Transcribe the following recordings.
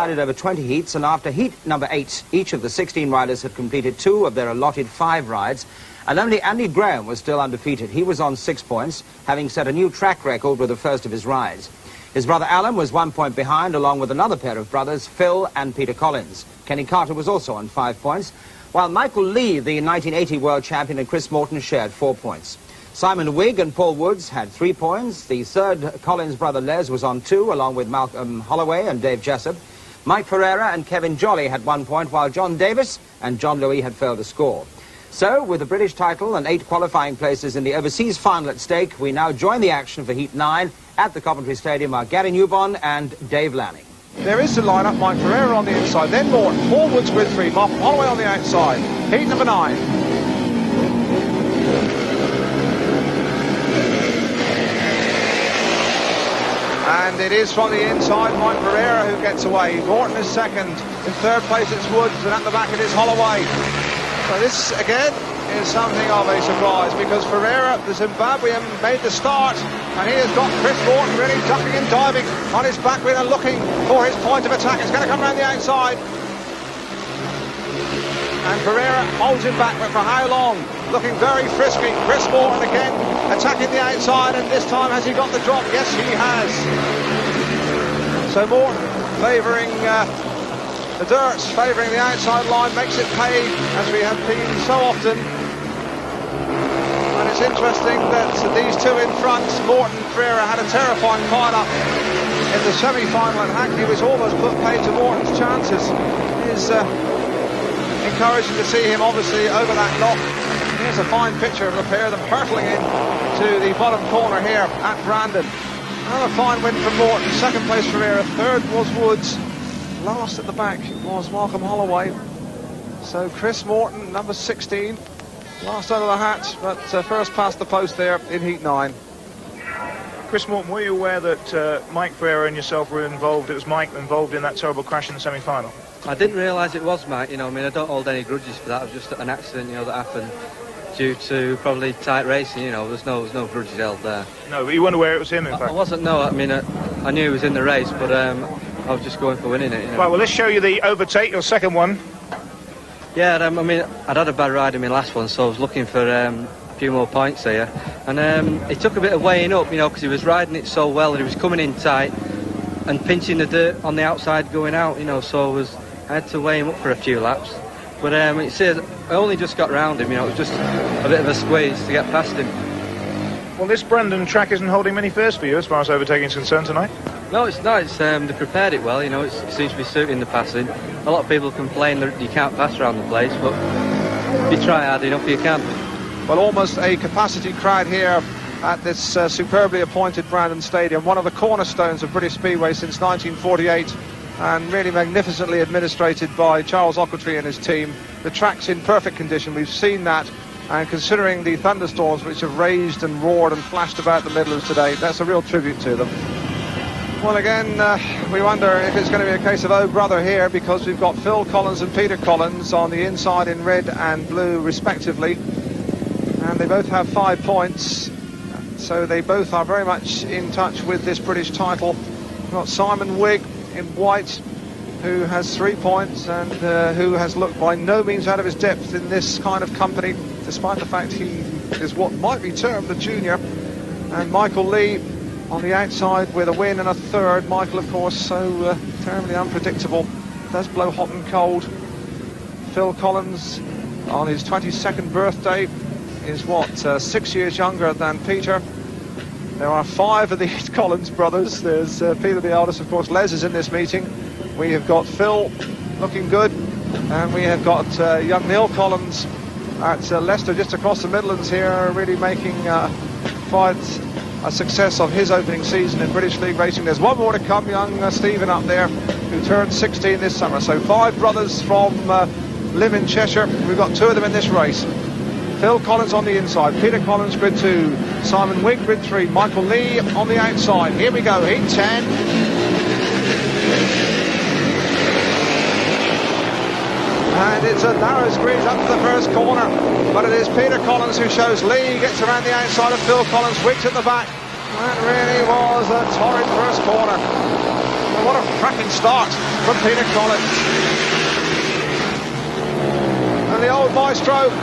decided over 20 heats, and after heat number 8, each of the 16 riders had completed 2 of their allotted 5 rides, and only Andy Grahame was still undefeated. He was on 6 points, having set a new track record with the first of his rides. His brother Alan was 1 point behind, along with another pair of brothers, Phil and Peter Collins. Kenny Carter was also on 5 points, while Michael Lee, the 1980 world champion, and Chris Morton shared 4 points. Simon Wigg and Paul Woods had 3 points. The third Collins brother Les was on 2, along with Malcolm Holloway and Dave Jessup. Mike Ferreira and Kevin Jolly had 1 point, while John Davis and John Louis had failed to score. So, with the British title and 8 qualifying places in the overseas final at stake, we now join the action for Heat 9 at the Coventry Stadium are Gary Newbon and Dave Lanning. There is the line-up. Mike Ferreira on the inside, then Morton, Paul Woods with 3, Malcolm Holloway on the outside. Heat number 9. And it is from the inside, Mike Ferreira who gets away. Morton is second. In third place it's Woods, and at the back it is Holloway. So this, again, is something of a surprise, because Ferreira, the Zimbabwean, made the start, and he has got Chris Morton really ducking and diving on his back wheel and looking for his point of attack. It's going to come around the outside. And Ferreira holds him back, but for how long? Looking very frisky. Chris Morton again attacking the outside, and this time has he got the drop? Yes, he has. So Morton favouring the dirt, favouring the outside line, makes it pay, as we have been so often. And it's interesting that these two in front, Morton and Ferreira, had a terrifying pile-up in the semi-final at Hackney, which almost put paid to Morton's chances. It is encouraging to see him obviously over that knock. Here's a fine picture of a pair of them hurtling in to the bottom corner here at Brandon. Another fine win for Morton. Second place Ferreira, third was Woods. Last at the back was Malcolm Holloway. So Chris Morton, number 16, last out of the hat, but first past the post there in Heat 9. Chris Morton, were you aware that Mike Ferreira and yourself were involved? It was Mike involved in that terrible crash in the semi-final. I didn't realise it was Mike, I mean, I don't hold any grudges for that. It was just an accident, that happened due to probably tight racing, there's no grudges held there. No, but you weren't aware it was him, in fact? I wasn't, no, I mean, I knew he was in the race, but I was just going for winning it, Right, well, let's show you the overtake, your second one. Yeah, I mean, I'd had a bad ride in my last one, so I was looking for a few more points here. And it took a bit of weighing up, because he was riding it so well, and he was coming in tight and pinching the dirt on the outside going out, so I had to weigh him up for a few laps. But it says I only just got round him, it was just a bit of a squeeze to get past him. Well, this Brandon track isn't holding many fares for you as far as overtaking is concerned tonight. No, it's not. They prepared it well, it seems to be suiting the passing. A lot of people complain that you can't pass around the place, but if you try hard enough, you can. Well, almost a capacity crowd here at this superbly appointed Brandon Stadium, one of the cornerstones of British Speedway since 1948, and really magnificently administrated by Charles Ochiltree and his team. The track's in perfect condition, we've seen that, and considering the thunderstorms which have raged and roared and flashed about the Midlands today, that's a real tribute to them. Well, again, we wonder if it's going to be a case of oh brother here, because we've got Phil Collins and Peter Collins on the inside in red and blue respectively, and they both have 5 points, so they both are very much in touch with this British title. We've got Simon Wigg in white, who has 3 points and who has looked by no means out of his depth in this kind of company, despite the fact he is what might be termed a junior. And Michael Lee on the outside with a win and a third. Michael, of course, so terribly unpredictable, does blow hot and cold. Phil Collins on his 22nd birthday is 6 years younger than Peter. There are 5 of these Collins brothers. There's Peter the eldest, of course. Les is in this meeting. We have got Phil looking good, and we have got young Neil Collins at Leicester, just across the Midlands here, really making quite a success of his opening season in British League racing. There's one more to come, young Stephen up there, who turned 16 this summer. So 5 brothers from Lynn in Cheshire. We've got 2 of them in this race. Phil Collins on the inside, Peter Collins grid 2, Simon Wigg grid 3, Michael Lee on the outside. Here we go, Heat 10. And it's a narrow squeeze up to the first corner, but it is Peter Collins who shows. Lee gets around the outside of Phil Collins, Wiggs at the back. That really was a torrid first corner. The what a cracking start from Peter Collins. And the old maestro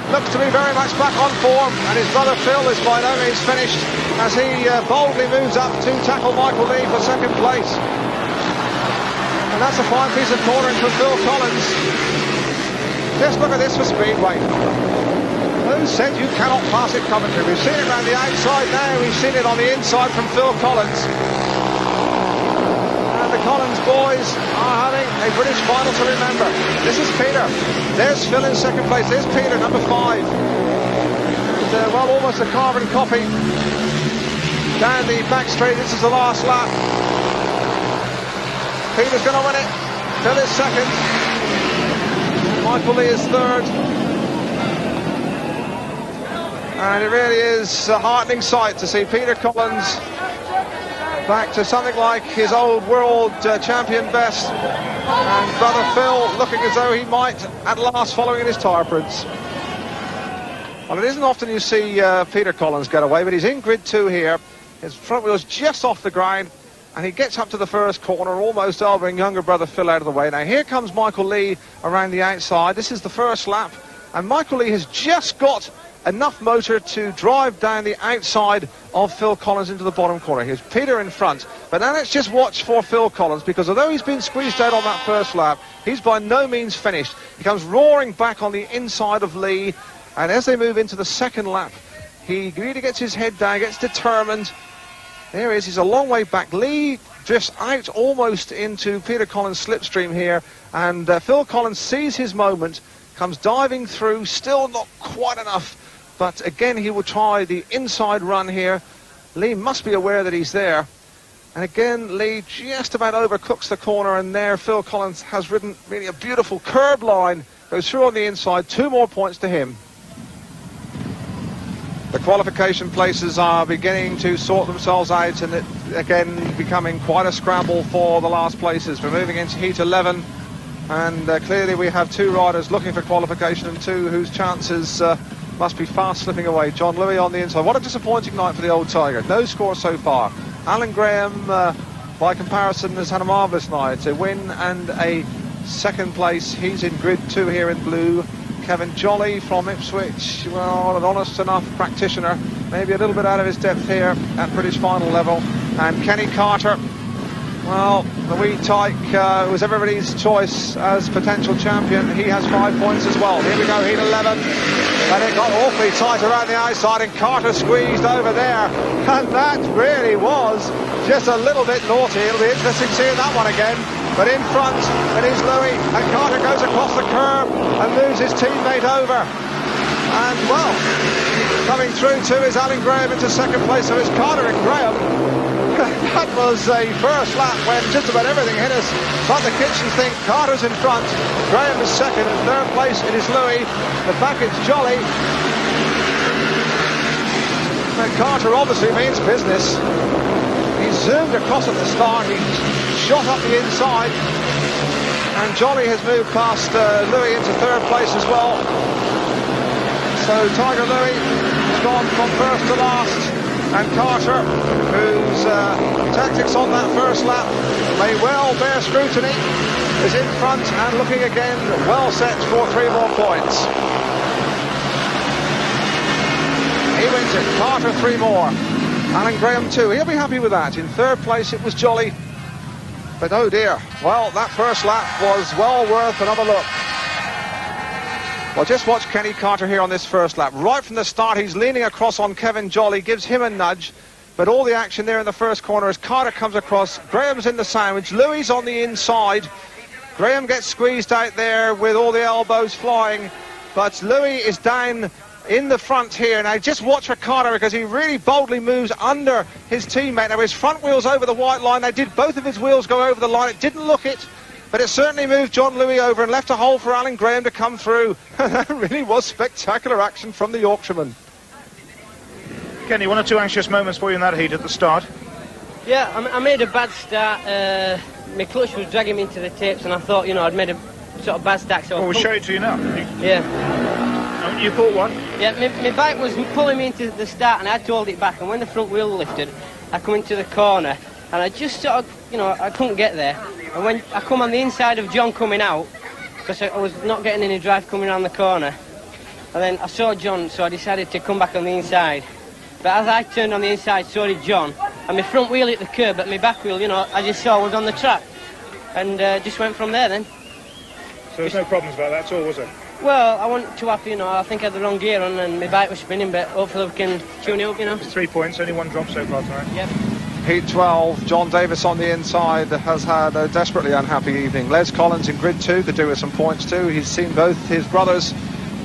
looks to be very much back on form, and his brother Phil is by no means finished as he boldly moves up to tackle Michael Lee for second place. And that's a fine piece of cornering from Phil Collins. Just look at this for Speedway. Who said you cannot pass it, Coventry? We've seen it around the outside now, we've seen it on the inside from Phil Collins. And the Collins boys are having a British final to remember. This is Peter. There's Phil in second place. There's Peter, number 5. And, well, almost a carbon copy. Down the back straight, this is the last lap. Peter's going to win it. Phil is second. Michael Lee is third. And it really is a heartening sight to see Peter Collins back to something like his old world champion best, and brother Phil looking as though he might at last follow in his tyre prints. Well, it isn't often you see Peter Collins get away, but he's in grid 2 here. His front wheel's just off the ground, and he gets up to the first corner, almost elbowing younger brother Phil out of the way. Now here comes Michael Lee around the outside. This is the first lap, and Michael Lee has just got enough motor to drive down the outside of Phil Collins into the bottom corner. Here's Peter in front, but now let's just watch for Phil Collins, because although he's been squeezed out on that first lap, he's by no means finished. He comes roaring back on the inside of Lee, and as they move into the second lap, he really gets his head down, gets determined. There he is, he's a long way back. Lee drifts out almost into Peter Collins' slipstream here, and Phil Collins sees his moment, comes diving through, still not quite enough. But again, he will try the inside run here. Lee must be aware that he's there. And again, Lee just about overcooks the corner, and there Phil Collins has ridden really a beautiful curb line, goes through on the inside, 2 more points to him. The qualification places are beginning to sort themselves out, and it again becoming quite a scramble for the last places. We're moving into Heat 11, and clearly we have 2 riders looking for qualification, and 2 whose chances must be fast slipping away. John Louis on the inside. What a disappointing night for the old Tiger. No score so far. Alan Grahame, by comparison, has had a marvellous night. A win and a second place. He's in grid 2 here in blue. Kevin Jolly from Ipswich, well, an honest enough practitioner. Maybe a little bit out of his depth here at British final level. And Kenny Carter, well, the wee tyke was everybody's choice as potential champion. He has 5 points as well. Here we go, Heat 11. And it got awfully tight around the outside, and Carter squeezed over there. And that really was just a little bit naughty. It'll be interesting seeing that one again. But in front, it is Louis, and Carter goes across the curb and moves his teammate over. And, well, coming through too is Alan Grahame into second place. So it's Carter and Grahame. That was a first lap when just about everything hit us. But the kitchen sink, Carter's in front, Grahame is second, and third place it is Louis. The back it's Jolly. And Carter obviously means business. He zoomed across at the start, he shot up the inside, and Jolly has moved past Louis into third place as well. So Tiger Louis has gone from first to last. And Carter, whose tactics on that first lap may well bear scrutiny, is in front and looking again well set for 3 more points. He wins it. Carter 3 more. Alan Grahame 2. He'll be happy with that. In third place it was Jolly. But oh dear. Well, that first lap was well worth another look. Well, just watch Kenny Carter here on this first lap. Right from the start, he's leaning across on Kevin Jolly, gives him a nudge. But all the action there in the first corner as Carter comes across. Graham's in the sandwich. Louis on the inside. Grahame gets squeezed out there with all the elbows flying. But Louis is down in the front here. Now, just watch for Carter, because he really boldly moves under his teammate. Now, his front wheel's over the white line. They did both of his wheels go over the line. It didn't look it. But it certainly moved John Louis over and left a hole for Alan Grahame to come through. That really was spectacular action from the Yorkshireman. Kenny, 1 or 2 anxious moments for you in that heat at the start? Yeah, I made a bad start. My clutch was dragging me into the tapes, and I thought, I'd made a sort of bad start. So we'll show it to you now. Yeah. You thought what? Yeah, my bike was pulling me into the start, and I had to hold it back. And when the front wheel lifted, I come into the corner, and I just sort of, I couldn't get there. And when I come on the inside of John coming out, because I was not getting any drive coming around the corner, and then I saw John, so I decided to come back on the inside. But as I turned on the inside, so did John, and my front wheel hit the curb, but my back wheel, I just saw was on the track, and just went from there then. So there's no problems about that at all, was there? Well, I wasn't too happy, I think I had the wrong gear on and my bike was spinning, but hopefully we can tune it up, 3 points, only 1 drop so far tonight. Yep. Heat 12, John Davis on the inside has had a desperately unhappy evening. Les Collins in grid 2 could do with some points too. He's seen both his brothers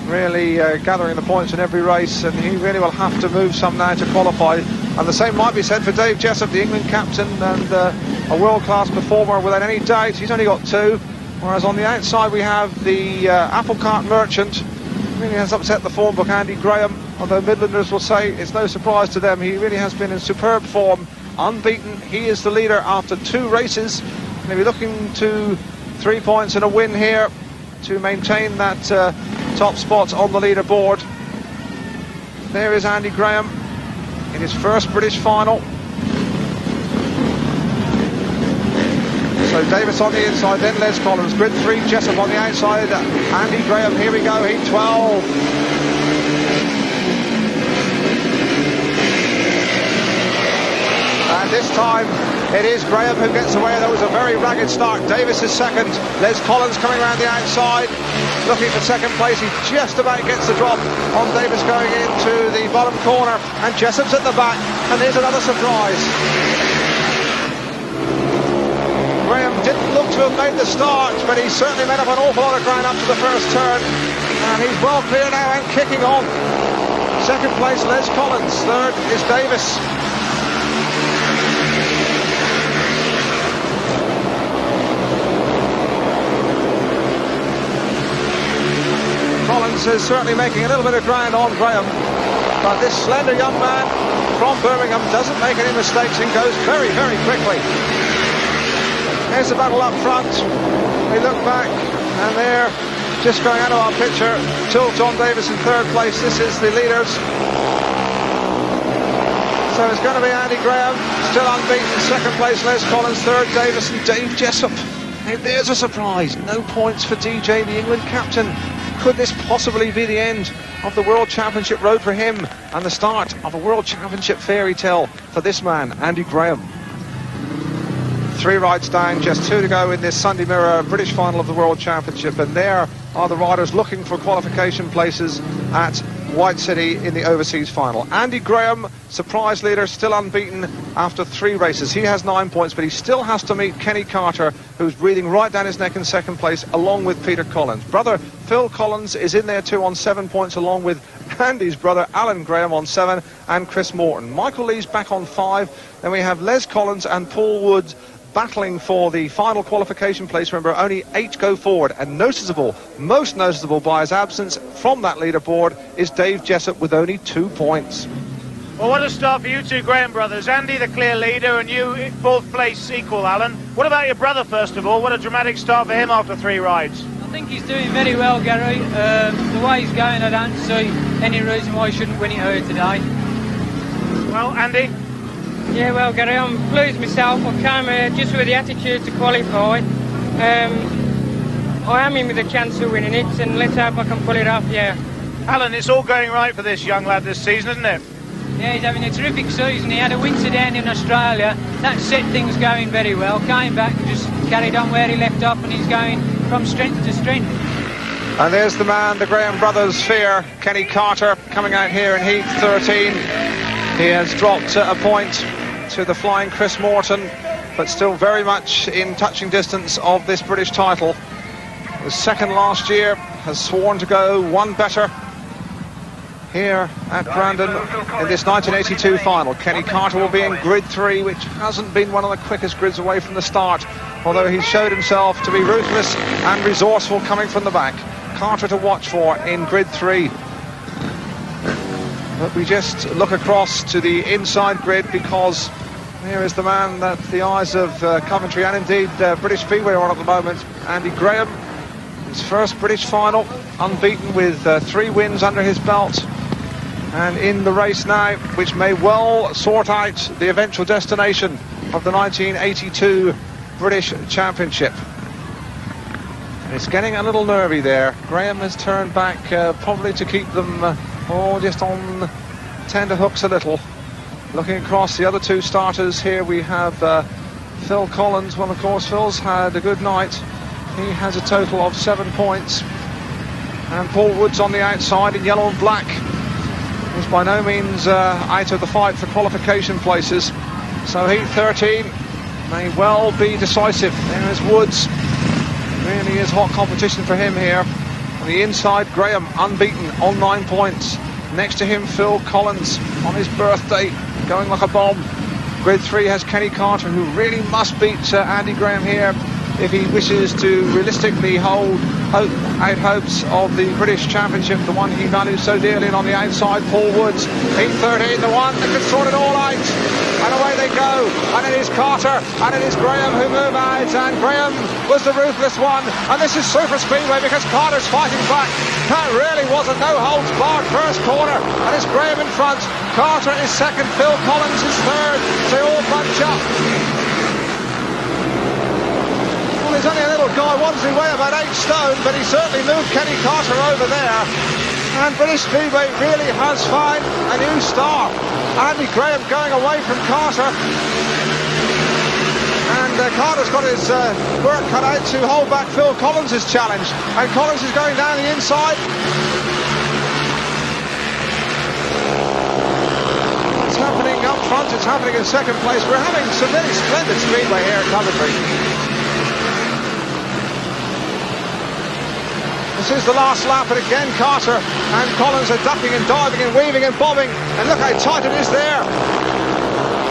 really gathering the points in every race, and he really will have to move some now to qualify. And the same might be said for Dave Jessup, the England captain and a world-class performer without any doubt. He's only got 2, whereas on the outside we have the apple cart merchant. Really has upset the form book, Andy Grahame, although Midlanders will say it's no surprise to them. He really has been in superb form, unbeaten. He is the leader after 2 races. He'll be looking to 3 points and a win here to maintain that top spot on the leaderboard. There is Andy Grahame in his first British final. So Davis on the inside, then Les Collins, grid 3, Jessup on the outside, Andy Grahame, here we go, heat 12. And this time it is Grahame who gets away. That was a very ragged start. Davis is second, Les Collins coming around the outside, looking for second place. He just about gets the drop on Davis going into the bottom corner, and Jessup's at the back, and there's another surprise. Grahame didn't look to have made the start, but he certainly made up an awful lot of ground up to the first turn, and he's well clear now and kicking on. Second place Les Collins, third is Davis. Collins is certainly making a little bit of ground on Grahame, but this slender young man from Birmingham doesn't make any mistakes and goes very, very quickly. There's the battle up front. We look back, and there, just going out of our picture, till John Davis in third place. This is the leaders. So it's going to be Andy Grahame, still unbeaten. Second place, Les Collins. Third, Davis and Dave Jessup. Now, there's a surprise. No points for DJ, the England captain. Could this possibly be the end of the World Championship road for him and the start of a World Championship fairy tale for this man, Andy Grahame? 3 rides down, just 2 to go in this Sunday Mirror British final of the World Championship, and there are the riders looking for qualification places at White City in the overseas final. Andy Grahame, surprise leader, still unbeaten after 3 races. He has 9 points, but he still has to meet Kenny Carter, who's breathing right down his neck in second place, along with Peter Collins. Brother Phil Collins is in there too on 7 points, along with Andy's brother Alan Grahame on 7, and Chris Morton. Michael Lee's back on 5. Then we have Les Collins and Paul Woods battling for the final qualification place. Remember, only 8 go forward, and noticeable, most noticeable by his absence from that leaderboard, is Dave Jessup with only 2 points. Well, what a start for you two Grahame brothers. Andy the clear leader and you 4th place equal, Alan. What about your brother first of all? What a dramatic start for him after 3 rides. I think he's doing very well, Gary. The way he's going, I don't see any reason why he shouldn't win it here today. Well, Andy? Yeah, well, Gary, I'm pleased myself. I came here just with the attitude to qualify. I am in with a chance of winning it, and let's hope I can pull it off, yeah. Alan, it's all going right for this young lad this season, isn't it? Yeah, he's having a terrific season. He had a winter down in Australia. That set things going very well. Came back and just carried on where he left off, and he's going from strength to strength. And there's the man, the Grahame brothers' fear, Kenny Carter, coming out here in Heath 13. He has dropped a point to the flying Chris Morton, but still very much in touching distance of this British title. Was second last year, has sworn to go one better here at Brandon in this 1982 final. Kenny Carter will be in grid 3, which hasn't been one of the quickest grids away from the start, although he showed himself to be ruthless and resourceful coming from the back. Carter to watch for in grid 3. But we just look across to the inside grid, because here is the man that the eyes of Coventry and indeed British Speedway are on at the moment, Andy Grahame. His first British final, unbeaten with 3 wins under his belt, and in the race now, which may well sort out the eventual destination of the 1982 British Championship. It's getting a little nervy there. Grahame has turned back, probably to keep them just on tender hooks a little. Looking across the other two starters here, we have Phil Collins. Well, of course, Phil's had a good night. He has a total of 7 points. And Paul Woods on the outside in yellow and black is by no means out of the fight for qualification places. So Heath 13 may well be decisive. There is Woods. Really is hot competition for him here. On the inside, Grahame unbeaten on 9 points. Next to him, Phil Collins on his birthday, going like a bomb. Grid 3 has Kenny Carter, who really must beat Andy Grahame here if he wishes to realistically hold out hopes of the British Championship, the one he values so dearly. And on the outside, Paul Woods, Heath 13, the one that can sort it all out. And away they go, and it is Carter, and it is Grahame who move out, and Grahame was the ruthless one, and this is Super Speedway because Carter's fighting back. That really was a no-holds-barred first corner, and it's Grahame in front. Carter is second, Phil Collins is third. They all bunch up. Well, he's only a little guy, what does he weigh, about 8 stone, but he certainly moved Kenny Carter over there. And British Speedway really has found a new star. Andy Grahame going away from Carter. And Carter's got his work cut out to hold back Phil Collins' challenge. And Collins is going down the inside. It's happening up front, it's happening in second place. We're having some really splendid Speedway here at Coventry. This is the last lap, and again Carter and Collins are ducking and diving and weaving and bobbing, and look how tight it is there.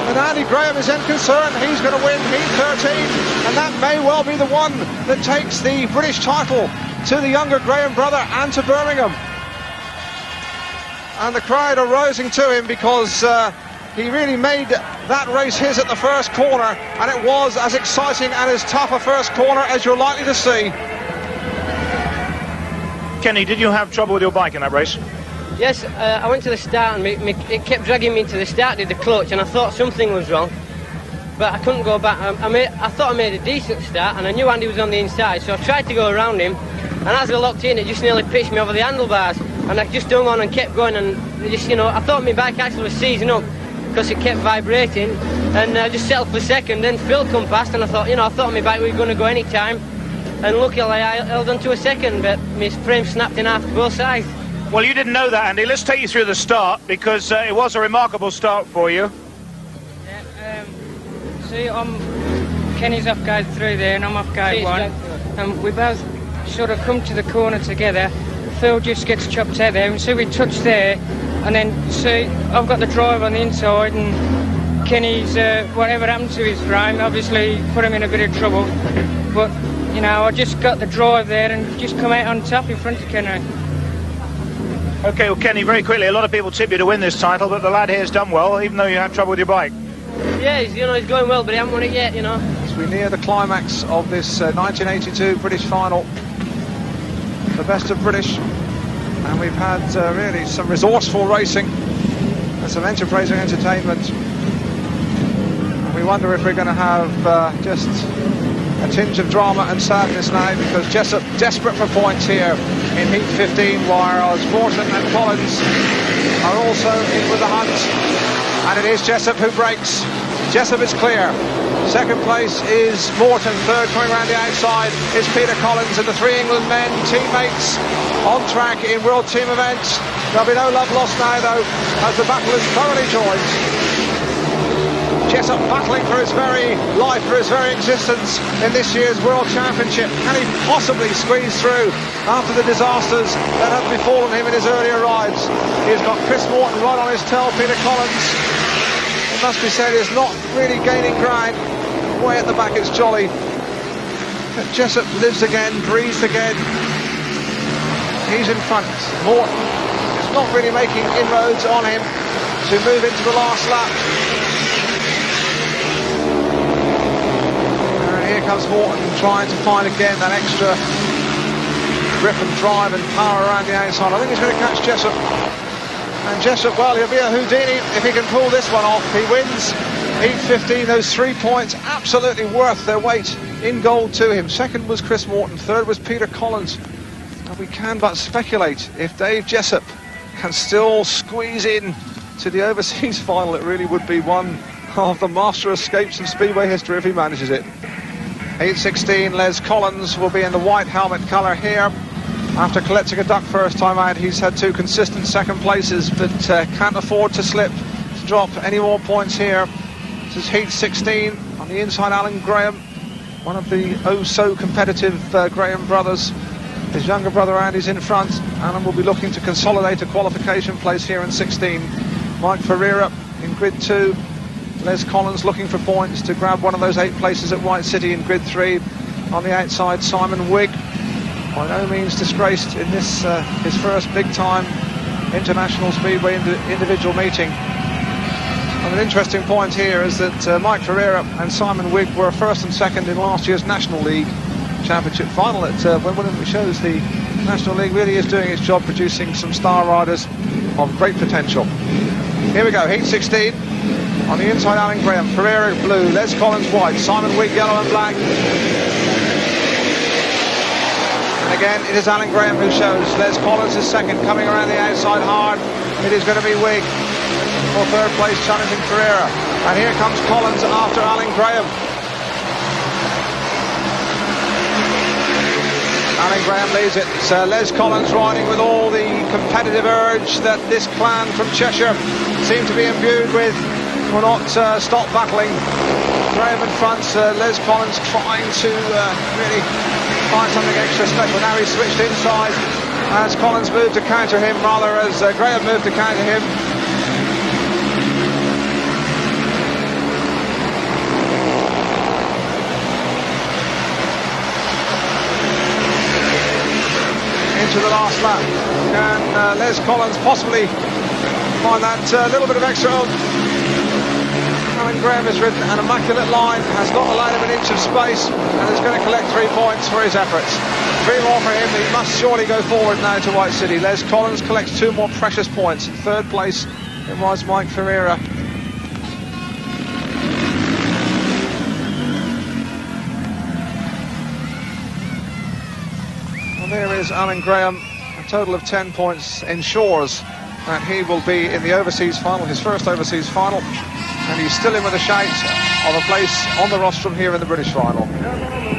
And Andy Grahame is in concern. He's going to win Heat 13, and that may well be the one that takes the British title to the younger Grahame brother and to Birmingham. And the crowd are rising to him because he really made that race his at the first corner, and it was as exciting and as tough a first corner as you're likely to see. Kenny, did you have trouble with your bike in that race? Yes, I went to the start and it kept dragging me to the start, did the clutch, and I thought something was wrong, but I couldn't go back. I thought I made a decent start, and I knew Andy was on the inside, so I tried to go around him, and as I locked in, it just nearly pitched me over the handlebars, and I just hung on and kept going, and just, I thought my bike actually was seizing up because it kept vibrating, and I just settled for second. Then Phil come past, and I thought my bike was going to go any time. And luckily I held on to a second, but my frame snapped in half both sides. Well, you didn't know that, Andy. Let's take you through the start, because it was a remarkable start for you. Yeah, see, Kenny's off guide 3 there, and I'm off guide 1. And we both sort of come to the corner together. Phil just gets chopped out there, and so we touch there, and then see, I've got the drive on the inside, and Kenny's, whatever happened to his frame, obviously put him in a bit of trouble. But I just got the drive there and just come out on top in front of Kenny. OK, well, Kenny, very quickly, a lot of people tip you to win this title, but the lad here has done well, even though you had trouble with your bike. Yeah, he's going well, but he hasn't won it yet, As we near the climax of this 1982 British final, the best of British, and we've had really some resourceful racing and some enterprising entertainment. And we wonder if we're going to have just a tinge of drama and sadness now, because Jessup desperate for points here in Heat 15, whereas Morton and Collins are also in with the hunt, and it is Jessup who breaks. Jessup is clear. Second place is Morton. Third, coming around the outside, is Peter Collins, and the 3 England men, teammates, on track in World Team events. There'll be no love lost now, though, as the battle is thoroughly joined. Jessup battling for his very life, for his very existence in this year's World Championship. Can he possibly squeeze through after the disasters that have befallen him in his earlier rides? He's got Chris Morton right on his tail. Peter Collins, it must be said, is not really gaining ground. Way at the back it's jolly. But Jessup lives again, breathes again. He's in front. Morton is not really making inroads on him to move into the last lap. Here comes Morton trying to find again that extra grip and drive and power around the outside. I think he's going to catch Jessup. And Jessup, well, he'll be a Houdini if he can pull this one off. He wins Heath 15, those 3 points absolutely worth their weight in gold to him. Second was Chris Morton, third was Peter Collins. And we can but speculate if Dave Jessup can still squeeze in to the overseas final. It really would be one of the master escapes in Speedway history if he manages it. Heath 16, Les Collins will be in the white helmet colour here. After collecting a duck first time out, he's had 2 consistent second places, but can't afford to slip, to drop any more points here. This is Heath 16. On the inside, Alan Grahame, one of the oh-so competitive Grahame brothers. His younger brother Andy's in front. Alan will be looking to consolidate a qualification place here in 16. Mike Ferreira in grid 2. Les Collins looking for points to grab one of those 8 places at White City in grid 3. On the outside, Simon Wigg, by no means disgraced in this his first big-time international Speedway individual meeting. And an interesting point here is that Mike Ferreira and Simon Wigg were first and second in last year's National League Championship final at Wimbledon, which shows the National League really is doing its job, producing some star riders of great potential. Here we go, Heat 16. On the inside, Alan Grahame, Ferreira blue, Les Collins white, Simon Wigg yellow and black. And again, it is Alan Grahame who shows. Les Collins is second, coming around the outside hard. It is going to be Wigg for third place, challenging Ferreira. And here comes Collins after Alan Grahame. Alan Grahame leads it. Les Collins riding with all the competitive urge that this clan from Cheshire seem to be imbued with. Will not stop battling. Grahame in front, Les Collins trying to really find something extra special. Now he's switched inside as Collins moved to counter him, rather as Grahame moved to counter him. Into the last lap. Can Les Collins possibly find that little bit of extra? Alan Grahame has ridden an immaculate line, has not allowed him an inch of space, and is going to collect 3 points for his efforts. 3 more for him. He must surely go forward now to White City. Les Collins collects 2 more precious points. In third place, it was Mike Ferreira. Well, there is Alan Grahame. A total of 10 points ensures that he will be in the overseas final, his first overseas final, and he's still in with a shout of a place on the rostrum here in the British final.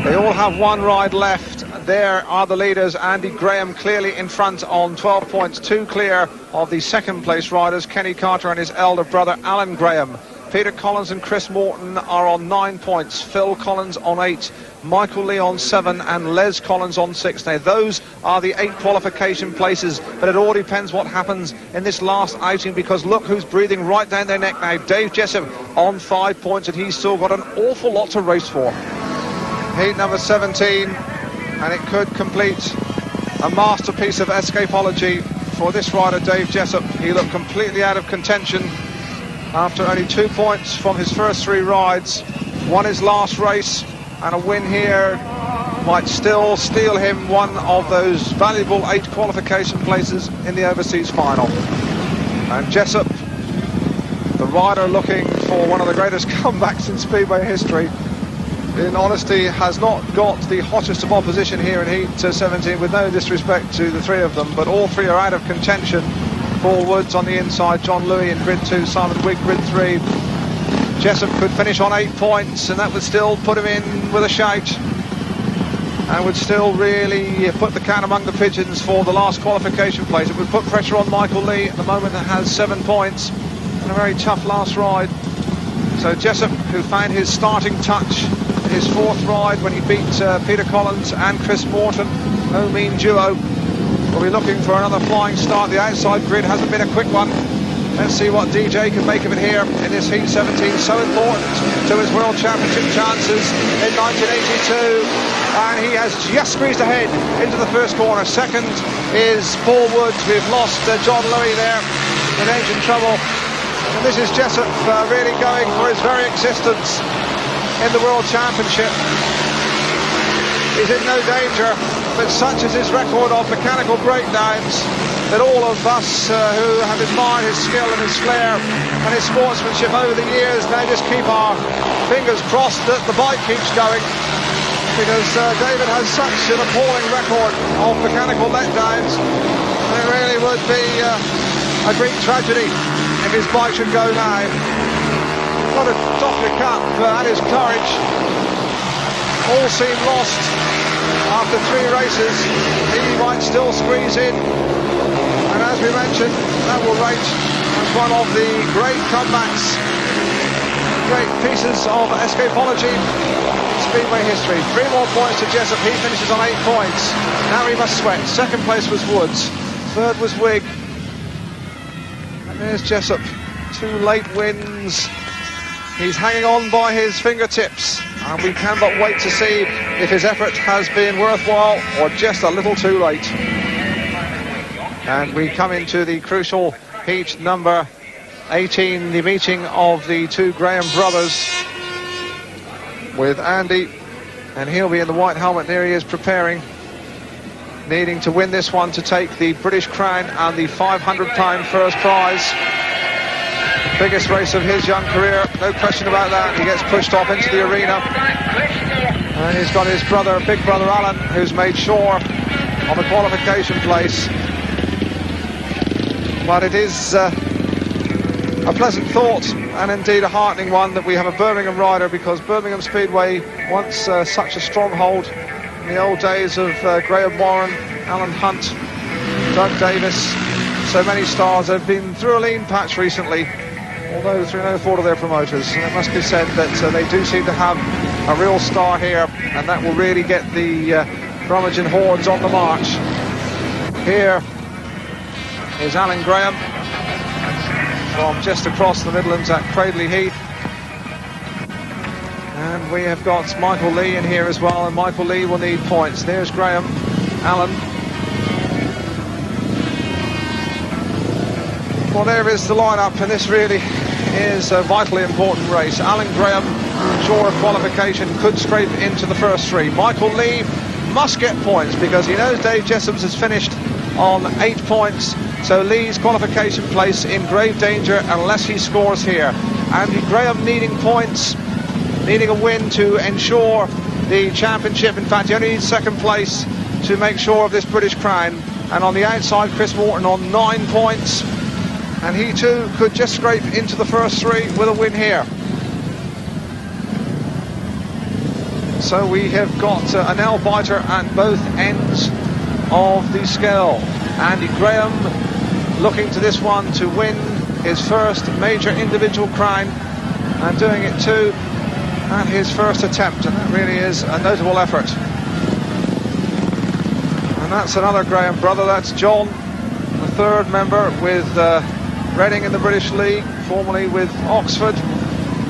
They all have 1 ride left. There are the leaders. Andy Grahame clearly in front on 12 points, 2 clear of the second place riders, Kenny Carter and his elder brother Alan Grahame. Peter Collins and Chris Morton are on 9 points, Phil Collins on 8, Michael Lee on 7 and Les Collins on 6. Now those are the 8 qualification places, but it all depends what happens in this last outing, because look who's breathing right down their neck now. Dave Jessup on 5 points, and he's still got an awful lot to race for. Heat number 17, and it could complete a masterpiece of escapology for this rider Dave Jessup. He looked completely out of contention after only 2 points from his first 3 rides. Won his last race, and a win here might still steal him one of those valuable 8 qualification places in the overseas final. And Jessup, the rider looking for one of the greatest comebacks in Speedway history, in honesty has not got the hottest of opposition here in Heat 17, with no disrespect to the 3 of them, but all 3 are out of contention. Paul Woods on the inside, John Louis in grid 2, Simon Wigg grid 3. Jessup could finish on 8 points, and that would still put him in with a shout, and would still really put the cat among the pigeons for the last qualification place. It would put pressure on Michael Lee at the moment, that has 7 points and a very tough last ride. So Jessup, who found his starting touch in his 4th ride when he beat Peter Collins and Chris Morton, no mean duo, will be looking for another flying start. The outside grid hasn't been a quick one. Let's see what DJ can make of it here in this Heat 17, so important to his World Championship chances in 1982. And he has just squeezed ahead into the first corner. Second is Paul Woods. We've lost John Louis there in engine trouble. And this is Jessup really going for his very existence in the World Championship. He's in no danger, but such is his record of mechanical breakdowns that all of us who have admired his skill and his flair and his sportsmanship over the years now just keep our fingers crossed that the bike keeps going, because David has such an appalling record of mechanical letdowns. It really would be a great tragedy if his bike should go now. Got to doff your cap at his courage. All seem lost after 3 races. He might still squeeze in, and as we mentioned, that will rate as one of the great comebacks, great pieces of escapology in Speedway history. 3 more points to Jessup. He finishes on 8 points. Now he must sweat. Second place was Woods, third was Wigg, and there's Jessup. 2 late wins. He's hanging on by his fingertips, and we cannot wait to see if his effort has been worthwhile or just a little too late. And we come into the crucial heat number 18, the meeting of the 2 Grahame brothers, with Andy, and he'll be in the white helmet. There he is, preparing, needing to win this one to take the British crown and the £500 first prize. Biggest race of his young career, no question about that. He gets pushed off into the arena, and he's got his brother, big brother Alan, who's made sure of a qualification place. But it is a pleasant thought, and indeed a heartening one, that we have a Birmingham rider, because Birmingham Speedway, once such a stronghold in the old days of Grahame Warren, Alan Hunt, Doug Davis, so many stars. Have been through a lean patch recently, although through no fault of their promoters. And it must be said that they do seem to have a real star here, and that will really get the Brummagem hordes on the march. Here is Alan Grahame from just across the Midlands at Cradley Heath. And we have got Michael Lee in here as well, and Michael Lee will need points. There's Grahame, Alan. Well, there is the lineup, and this really is a vitally important race. Alan Grahame, sure of qualification, could scrape into the first 3. Michael Lee must get points, because he knows Dave Jessup has finished on 8 points, so Lee's qualification place in grave danger unless he scores here. Andy Grahame needing points, needing a win to ensure the championship. In fact, he only needs second place to make sure of this British crown. And on the outside, Chris Morton on 9 points, and he too could just scrape into the first 3 with a win here. So we have got a nail biter at both ends of the scale. Andy Grahame looking to this one to win his first major individual crown, and doing it too at his first attempt, and that really is a notable effort. And that's another Grahame brother, that's John, the 3rd member with Reading in the British League, formerly with Oxford,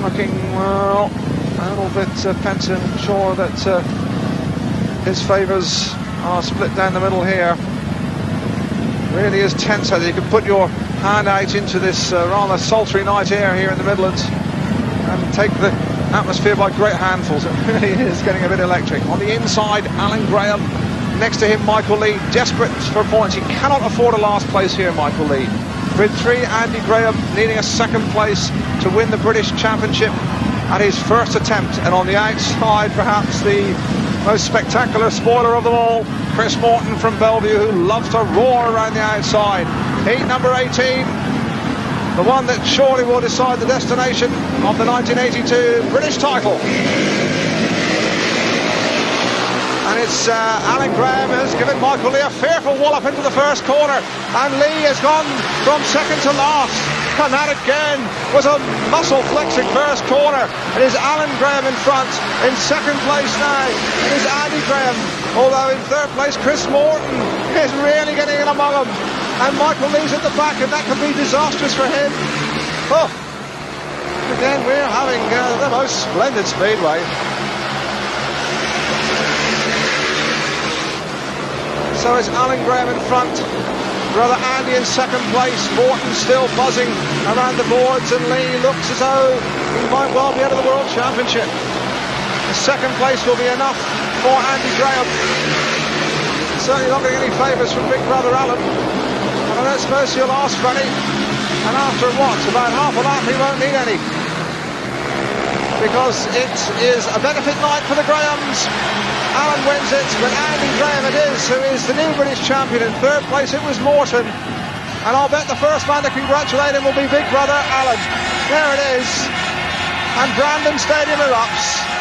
looking, well, a little bit pensive. I'm sure that his favours are split down the middle here. Really is tense out there. You can put your hand out into this rather sultry night air here in the Midlands and take the atmosphere by great handfuls. It really is getting a bit electric. On the inside, Alan Grahame. Next to him, Michael Lee, desperate for points. He cannot afford a last place here, Michael Lee. Grid 3, Andy Grahame needing a second place to win the British Championship at his first attempt. And on the outside, perhaps the most spectacular spoiler of them all, Chris Morton from Bellevue, who loves to roar around the outside. Heat number 18, the one that surely will decide the destination of the 1982 British title. And it's Alan Grahame has given Michael Lee a fearful wallop into the first corner, and Lee has gone from second to last, and that again was a muscle flexing first corner. It is Alan Grahame in front. In second place now it is Andy Grahame, although in third place Chris Morton is really getting in among them, and Michael Lee's at the back, and that could be disastrous for him. Oh, again we're having the most splendid speedway. So it's Alan Grahame in front, brother Andy in second place, Morton still buzzing around the boards, and Lee looks as though he might well be out of the World Championship. The second place will be enough for Andy Grahame. Certainly not getting any favours from big brother Alan. And I don't suppose you'll ask, Freddie. And after what? About half a lap, he won't need any. Because it is a benefit night for the Grahams. Alan wins it, but Andy Grahame it is, who is the new British champion. In third place it was Morton. And I'll bet the first man to congratulate him will be big brother Alan. There it is. And Brandon Stadium erupts.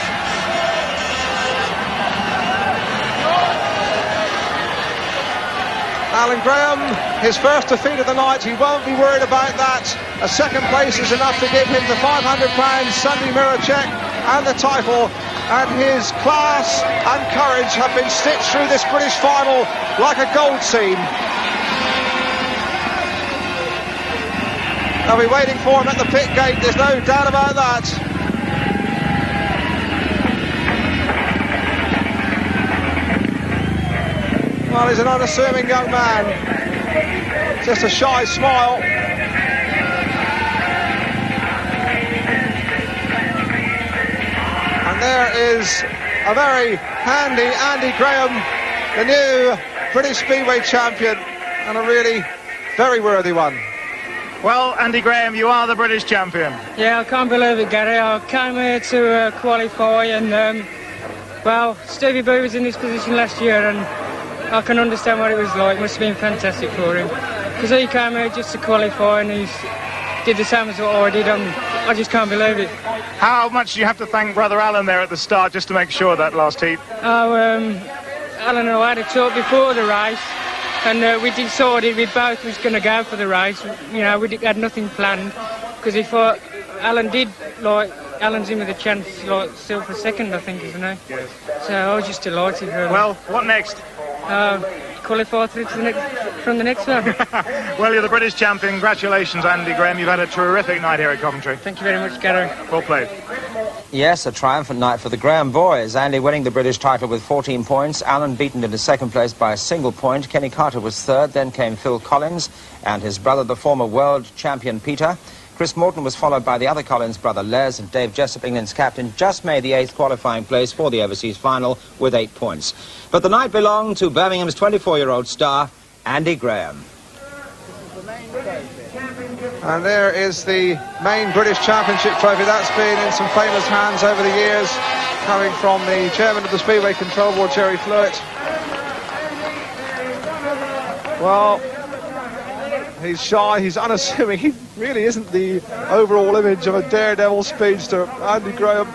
Alan Grahame, his first defeat of the night, he won't be worried about that. A second place is enough to give him the £500 Sunday Mirror cheque and the title. And his class and courage have been stitched through this British final like a gold seam. They'll be waiting for him at the pit gate, there's no doubt about that. Well, he's an unassuming young man. Just a shy smile. And there is a very handy Andy Grahame, the new British Speedway champion, and a really very worthy one. Well, Andy Grahame, you are the British champion. Yeah, I can't believe it, Gary. I came here to qualify, and well, Stevie B was in this position last year, and I can understand what it was like. It must have been fantastic for him, because he came here just to qualify, and he did the same as what I did, and I just can't believe it. How much do you have to thank brother Alan there at the start just to make sure that last heat? Oh, Alan and I had a talk before the race, and we decided we both was going to go for the race. You know, we had nothing planned, because if Alan did, like, Alan's in with a chance, like, still for second, I think, isn't he? Yes. So I was just delighted. Really. Well, what next? Qualify through to from the next one. Well, you're the British champion. Congratulations, Andy Grahame. You've had a terrific night here at Coventry. Thank you very much, Gary. Well played. Yes, a triumphant night for the Grahame boys. Andy winning the British title with 14 points. Alan beaten into second place by a single point. Kenny Carter was third. Then came Phil Collins and his brother, the former world champion Peter. Chris Morton was followed by the other Collins brother, Les, and Dave Jessup, England's captain, just made the 8th qualifying place for the overseas final with 8 points. But the night belonged to Birmingham's 24-year-old star, Andy Grahame. And there is the main British Championship trophy. That's been in some famous hands over the years, coming from the chairman of the Speedway Control Board, Jerry Flewitt. Well, he's shy, he's unassuming. He really isn't the overall image of a daredevil speedster. Andy Grahame,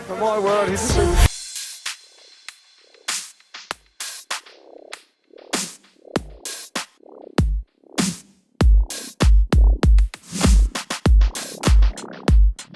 for my word, he's a